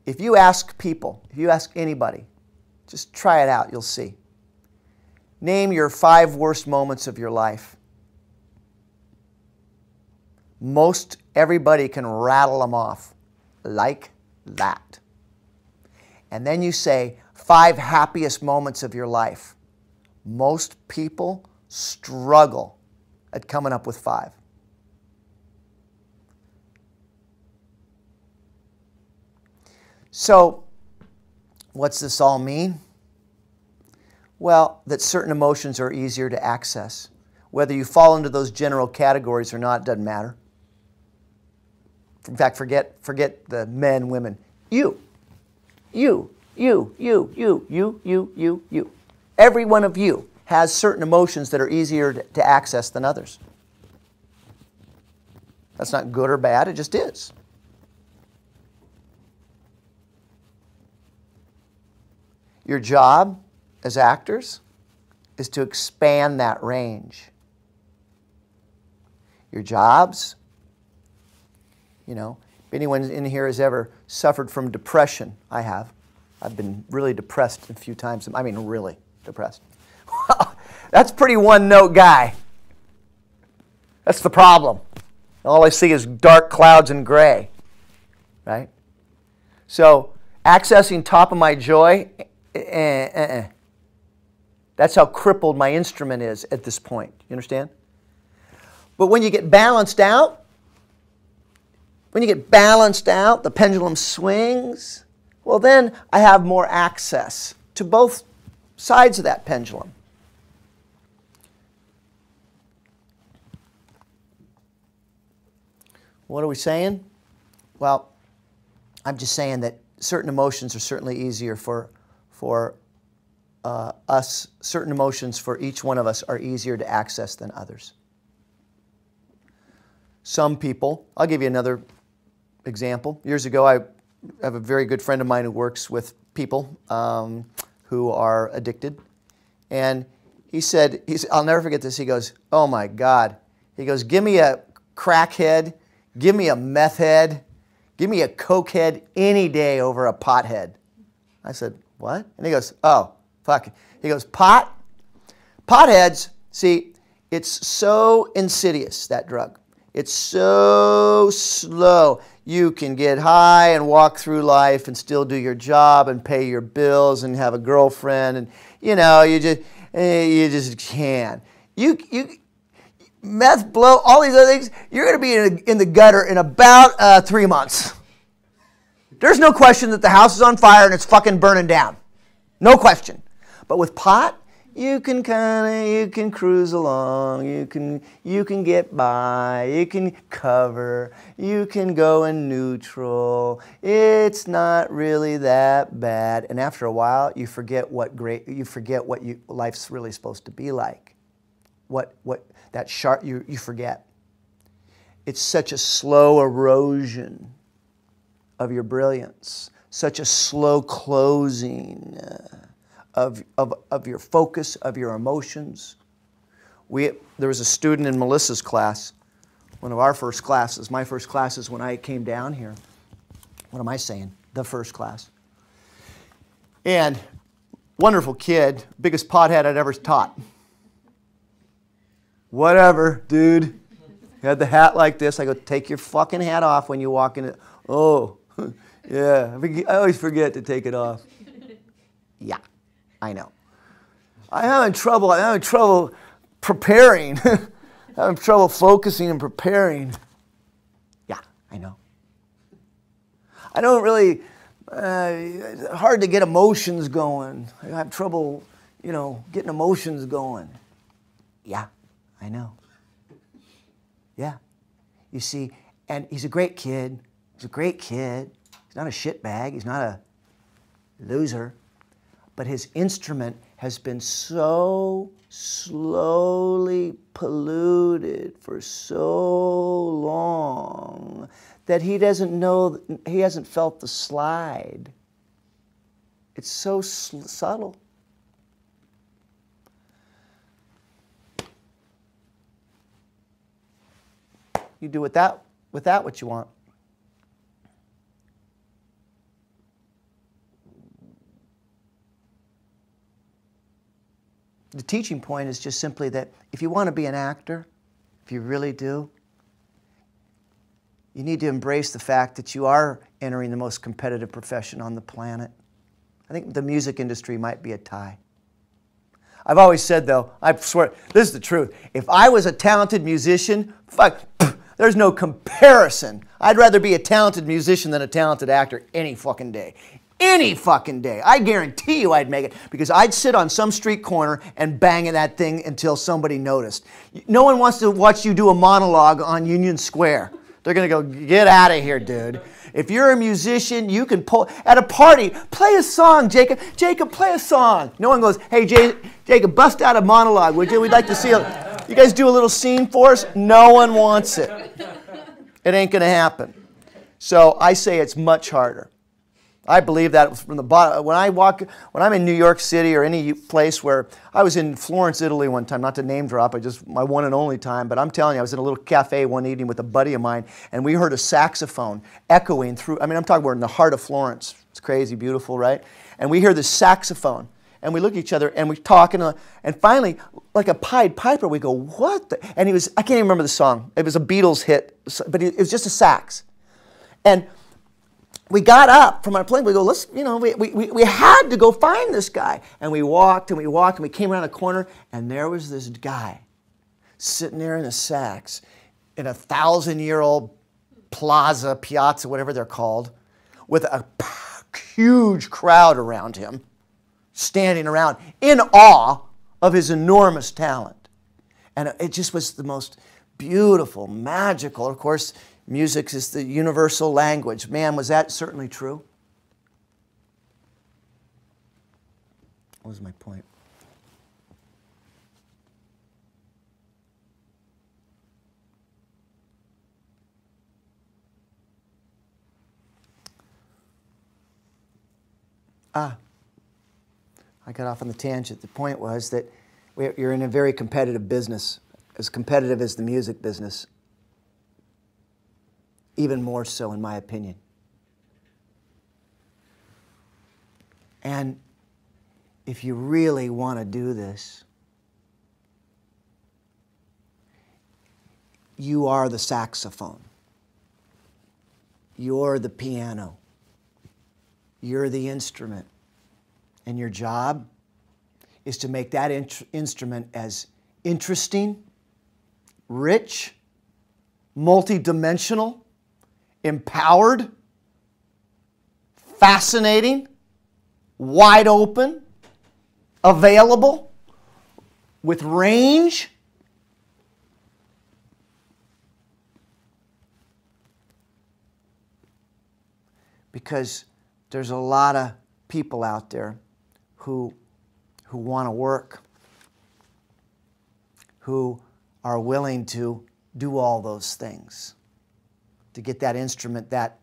If you ask people, if you ask anybody, just try it out, you'll see. Name your 5 worst moments of your life. Most everybody can rattle them off like that. And then you say 5 happiest moments of your life. Most people struggle at coming up with 5. So, what's this all mean? Well, that certain emotions are easier to access. Whether you fall into those general categories or not doesn't matter. In fact, forget the men, women. You. Every one of you has certain emotions that are easier to access than others. That's not good or bad, it just is. Your job as actors is to expand that range. Your jobs, you know, if anyone in here has ever suffered from depression, I have. I've been really depressed a few times. I mean, really depressed. That's a pretty one-note guy. That's the problem. All I see is dark clouds and gray, right? So, accessing top of my joy, that's how crippled my instrument is at this point. You understand? But when you get balanced out, the pendulum swings, well then I have more access to both sides of that pendulum. What are we saying? Well, I'm just saying that certain emotions are certainly easier for us. Certain emotions for each one of us are easier to access than others. Some people, I'll give you another example. Years ago, I have a very good friend of mine who works with people who are addicted. And he said, I'll never forget this, he goes, oh my God. He goes, give me a crackhead, give me a meth head, give me a coke head any day over a pot head. I said, what? And he goes, oh, fuck. He goes, potheads, see, it's so insidious, that drug. It's so slow. You can get high and walk through life and still do your job and pay your bills and have a girlfriend and, you know, you just can. Meth, blow, all these other things, you're going to be in the gutter in about 3 months. There's no question that the house is on fire and it's fucking burning down. No question. But with pot, you can cruise along, you can get by, you can cover, you can go in neutral. It's not really that bad. And after a while, you forget what life's really supposed to be like. You forget. It's such a slow erosion of your brilliance, such a slow closing of your focus, of your emotions. There was a student in Melissa's class, one of our first classes, my first classes when I came down here. What am I saying? The first class. And wonderful kid, biggest pothead I'd ever taught. Whatever, dude. Had the hat like this. I go, take your fucking hat off when you walk in. Oh, yeah. I always forget to take it off. Yeah, I know. I'm having trouble preparing. I'm having trouble focusing and preparing. Yeah, I know. I don't really, hard to get emotions going. I have trouble, getting emotions going. Yeah, I know. Yeah. You see, and he's a great kid. He's a great kid. He's not a shitbag. He's not a loser. But his instrument has been so slowly polluted for so long that he doesn't know, he hasn't felt the slide. It's so subtle. You do with that what you want. the teaching point is just simply that if you want to be an actor, if you really do, you need to embrace the fact that you are entering the most competitive profession on the planet. I think the music industry might be a tie. I've always said, though, I swear, this is the truth. If I was a talented musician, fuck, there's no comparison. I'd rather be a talented musician than a talented actor any fucking day. Any fucking day. I guarantee you I'd make it, because I'd sit on some street corner and bang that thing until somebody noticed. No one wants to watch you do a monologue on Union Square. They're going to go, get out of here, dude. If you're a musician, you can pull, at a party, play a song, Jacob. Jacob, play a song. No one goes, hey, Jacob, bust out a monologue, would you? We'd like to see you guys do a little scene for us. No one wants it. It ain't going to happen. So I say it's much harder. I believe that from the bottom. When I'm in New York City or any place where, I was in Florence, Italy one time, not to name drop, my one and only time, but I'm telling you, I was in a little cafe one evening with a buddy of mine, and we heard a saxophone echoing through, I'm talking about in the heart of Florence. It's crazy, beautiful, right? And we hear this saxophone, and we look at each other, and we talk, and finally, like a Pied Piper, we go, what the? And he was, I can't even remember the song. It was a Beatles hit, but it was just a sax. And we got up from our plane. We go, let's, we had to go find this guy. And we walked and we walked and we came around a corner, and there was this guy sitting there in a sax in a 1,000-year-old piazza, whatever they're called, with a huge crowd around him, standing around in awe of his enormous talent. And it just was the most beautiful, magical, of course. Music is the universal language. Man, was that certainly true? What was my point? I got off on the tangent. The point was that you're in a very competitive business, as competitive as the music business. Even more so, in my opinion. And if you really want to do this, you are the saxophone. You're the piano. You're the instrument. And your job is to make that instrument as interesting, rich, multidimensional, empowered, fascinating, wide open, available, with range. Because there's a lot of people out there who want to work, who are willing to do all those things, to get that instrument that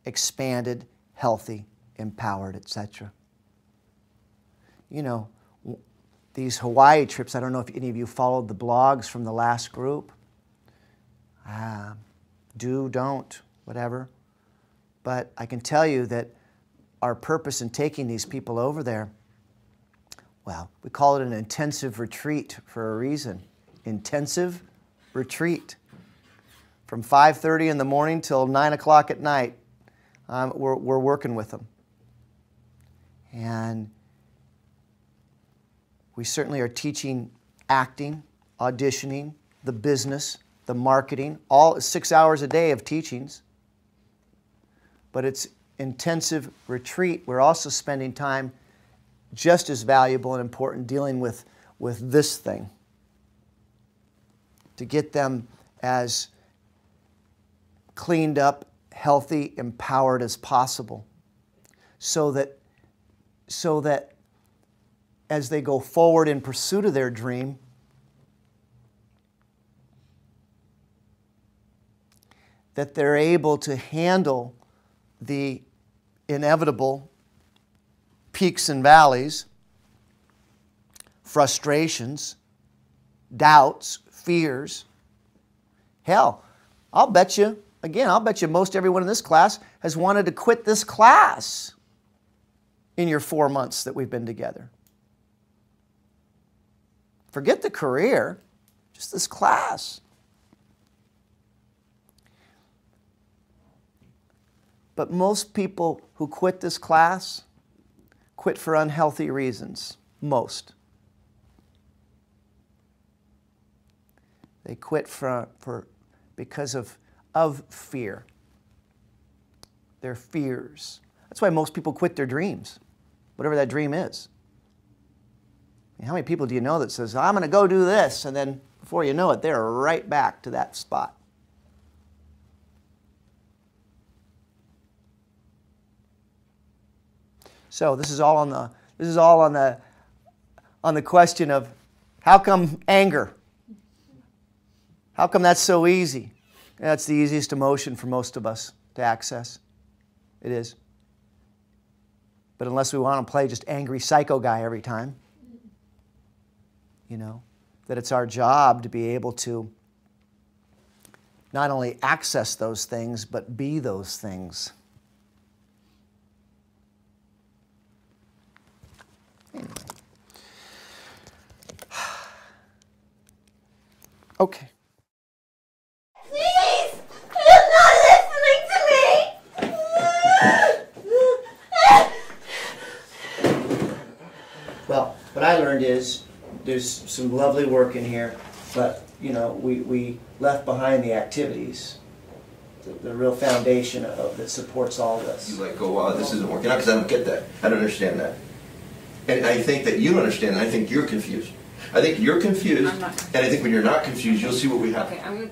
expanded, healthy, empowered, etc. You know, these Hawaii trips, I don't know if any of you followed the blogs from the last group. Do, don't, whatever. But I can tell you that our purpose in taking these people over there, well, we call it an intensive retreat for a reason. Intensive retreat. From 5:30 in the morning till 9 o'clock at night, we're working with them. And we certainly are teaching acting, auditioning, the business, the marketing, all 6 hours a day of teachings. But it's intensive retreat. We're also spending time just as valuable and important dealing with this thing, to get them as cleaned up, healthy, empowered as possible, so that as they go forward in pursuit of their dream, that they're able to handle the inevitable peaks and valleys, frustrations, doubts, fears. Hell, I'll bet you most everyone in this class has wanted to quit this class in your 4 months that we've been together. Forget the career, just this class. But most people who quit this class quit for unhealthy reasons. Most. They quit because of fear. Their fears. That's why most people quit their dreams, whatever that dream is. I mean, how many people do you know that says, I'm going to go do this, and then before you know it, they're right back to that spot. So this is all on the question of how come anger? How come that's so easy? That's the easiest emotion for most of us to access. It is. But unless we want to play just angry psycho guy every time, you know, that it's our job to be able to not only access those things, but be those things. Anyway. Okay. Please! You're not listening to me! Well, what I learned is there's some lovely work in here, but, you know, we left behind the activities, the real foundation that supports all this. You like go, wow, this isn't working out, because I don't get that. I don't understand that. And I think that you don't understand, and I think you're confused. I think you're confused, I'm not confused. and I think when you're not confused, you'll see what we have. Okay,